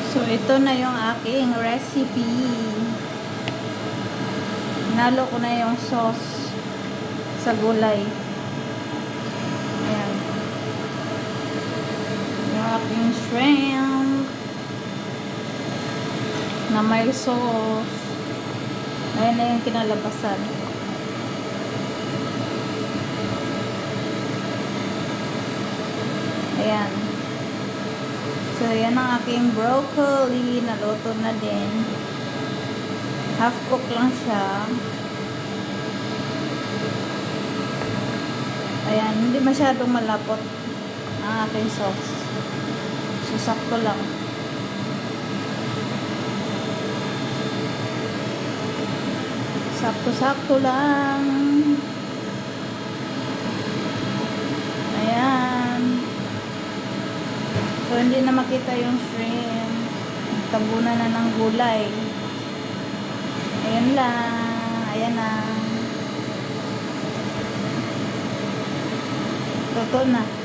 So, ito na yung aking recipe. Nalo ko na yung sauce sa gulay. Ayan. Yung aking shrimp na may sauce. Ayan na yung kinalabasan. Ayan. So, yan ang aking broccoli. Naluto na din. Half cook lang siya. Ayan. Hindi masyadong malapot ang aking sauce. So, sakto lang. Sakto-sakto lang. Ayan. So, hindi na makita yung shrimp. Tabunan na ng gulay. Ayan lang. Ayan na. Totoo na.